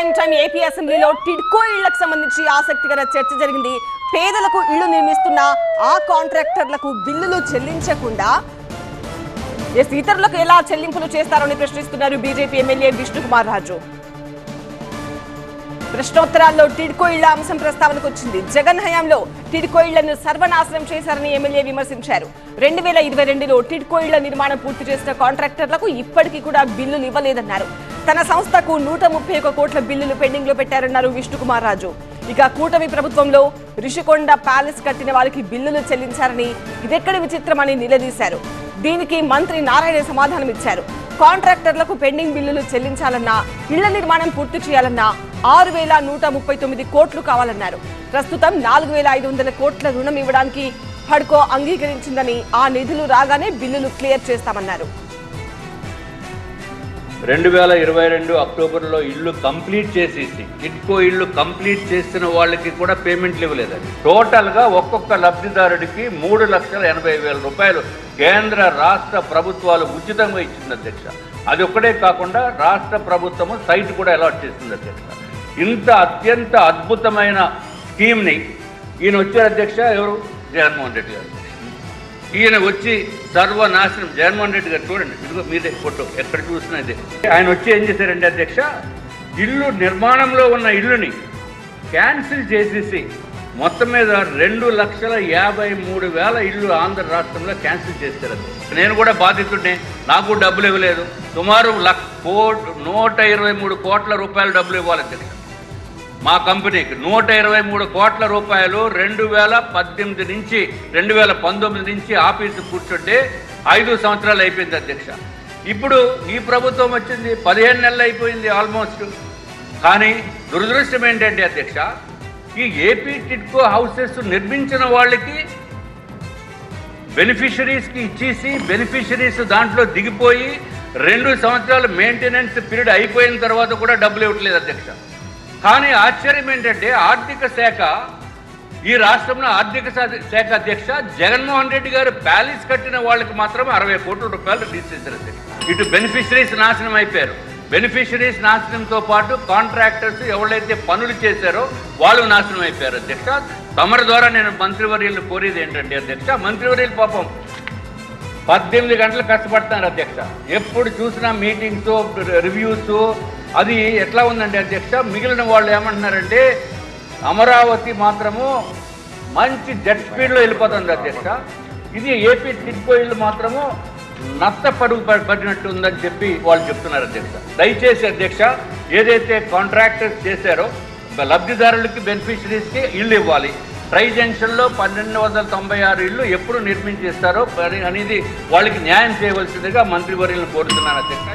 AP అసెంబ్లీలో టిడ్కో ఇళ్లకు సంబంధించి ఆసక్తికర చర్చ జరిగింది. పేదలకు ఇళ్లు నిర్మిస్తున్న ఆ కాంట్రాక్టర్లకు బిల్లులు చెల్లించకుండా ఇతరులకు ఎలా చెల్లింపులు చేస్తారని ప్రశ్నిస్తున్నారు బీజేపీ ఎమ్మెల్యే విష్ణుకుమార్ రాజు. ప్రశ్నోత్తరాల్లో టిడ్కో ఇళ్ల అంశం ప్రస్తావనకు వచ్చింది. జగన్ హయాంలో టిడ్కో ఇళ్లను సర్వనాశనం చేశారని ఎమ్మెల్యే విమర్శించారు. 2022లో టిడ్కో ఇళ్ల నిర్మాణం పూర్తి చేసిన కాంట్రాక్టర్లకు ఇప్పటికీ కూడా బిల్లులు ఇవ్వలేదన్నారు. తన సంస్థకు 131 కోట్ల బిల్లులు పెండింగ్ లో పెట్టారన్నారు విష్ణుకుమార్ రాజు. ఇక కూటమి ప్రభుత్వంలో రిషికొండ ప్యాలెస్ కట్టిన వారికి బిల్లులు చెల్లించారని ఇదెక్కడి విచిత్రమని నిలదీశారు. దీనికి మంత్రి నారాయణ సమాధానం ఇచ్చారు. కాంట్రాక్టర్లకు పెండింగ్ బిల్లులు చెల్లించాలన్నా, ఇళ్ల నిర్మాణం పూర్తి చేయాలన్నా 6,139 కోట్లు కావాలన్నారు. ప్రస్తుతం 4,500 కోట్ల రుణం ఇవ్వడానికి హడ్కో అంగీకరించిందని, ఆ నిధులు రాగానే బిల్లులు క్లియర్ చేస్తామన్నారు. 2022 అక్టోబర్లో ఇల్లు కంప్లీట్ చేసేసి టిడ్కో ఇల్లు కంప్లీట్ చేసిన వాళ్ళకి కూడా పేమెంట్లు ఇవ్వలేదండి. టోటల్గా ఒక్కొక్క లబ్ధిదారుడికి 3,80,000 రూపాయలు కేంద్ర రాష్ట్ర ప్రభుత్వాలు ఉచితంగా ఇచ్చింది అధ్యక్ష. అది ఒక్కడే కాకుండా రాష్ట్ర ప్రభుత్వము సైట్ కూడా అలాట్ చేసింది అధ్యక్ష. ఇంత అత్యంత అద్భుతమైన స్కీమ్ని ఈయన వచ్చారు అధ్యక్ష. ఎవరు? జగన్మోహన్ రెడ్డి గారు. ఈయన వచ్చి సర్వనాశనం. జగన్మోహన్ రెడ్డి గారు చూడండి, ఇదిగో మీదే ఫోటో, ఎక్కడ చూసినా ఇదే. ఆయన వచ్చి ఏం చేశారంటే అధ్యక్ష, ఇల్లు నిర్మాణంలో ఉన్న ఇల్లుని క్యాన్సిల్ చేసేసి మొత్తం మీద 2,53,000 ఇల్లు ఆంధ్ర రాష్ట్రంలో క్యాన్సిల్ చేశారు. నేను కూడా బాధితుడిని, నాకు డబ్బులు ఇవ్వలేదు. సుమారు 123 కోట్ల రూపాయలు డబ్బులు ఇవ్వాలి అధ్యక్ష. మా కంపెనీకి 123 కోట్ల రూపాయలు 2018 నుంచి 2019 నుంచి ఆఫీసు కూర్చుంటే 5 సంవత్సరాలు అయిపోయింది అధ్యక్ష. ఇప్పుడు ఈ ప్రభుత్వం వచ్చింది, 15 నెలలు అయిపోయింది ఆల్మోస్ట్. కానీ దురదృష్టం ఏంటంటే అధ్యక్ష, ఈ ఏపీ టిడ్కో హౌసెస్ నిర్మించిన వాళ్ళకి బెనిఫిషరీస్కి ఇచ్చేసి బెనిఫిషరీస్ దాంట్లో దిగిపోయి 2 సంవత్సరాలు మెయింటెనెన్స్ పీరియడ్ అయిపోయిన తర్వాత కూడా డబ్బులు ఇవ్వట్లేదు అధ్యక్ష. కానీ ఆశ్చర్యం ఏంటంటే ఆర్థిక శాఖ, ఈ రాష్ట్రంలో ఆర్థిక శాఖ అధ్యక్ష జగన్మోహన్ రెడ్డి గారు ప్యాలెస్ కట్టిన వాళ్ళకి మాత్రమే 60 కోట్ల రూపాయలు రిలీజ్ చేశారు అధ్యక్ష. ఇటు బెనిఫిషరీస్ నాశనం అయిపోయారు. బెనిఫిషరీస్ నాశనంతో పాటు కాంట్రాక్టర్స్ ఎవరైతే పనులు చేశారో వాళ్ళు నాశనం అయిపోయారు అధ్యక్ష. తమరి ద్వారా నేను మంత్రివర్యులను కోరేది ఏంటంటే అధ్యక్ష, మంత్రివర్యులు పాపం 18 గంటలు కష్టపడుతున్నారు అధ్యక్ష. ఎప్పుడు చూసినా మీటింగ్స్, రివ్యూస్, అది ఎట్లా ఉందంటే అధ్యక్ష, మిగిలిన వాళ్ళు ఏమంటున్నారంటే అమరావతి మాత్రము మంచి జెట్ స్పీడ్లో వెళ్ళిపోతుంది అధ్యక్ష. ఇది ఏపీ టిడ్కో ఇల్లు మాత్రము నష్టపడుగు పడినట్టు ఉందని చెప్పి వాళ్ళు చెప్తున్నారు అధ్యక్ష. దయచేసి అధ్యక్ష, ఏదైతే కాంట్రాక్టర్స్ చేశారో లబ్ధిదారులకి బెనిఫిషరీస్కి ఇల్లు ఇవ్వాలి. ట్రై జంక్షన్లో 1,296 ఇళ్ళు ఎప్పుడు నిర్మించేస్తారో అనేది వాళ్ళకి న్యాయం చేయవలసిందిగా మంత్రివర్యులను కోరుతున్నాను అధ్యక్ష.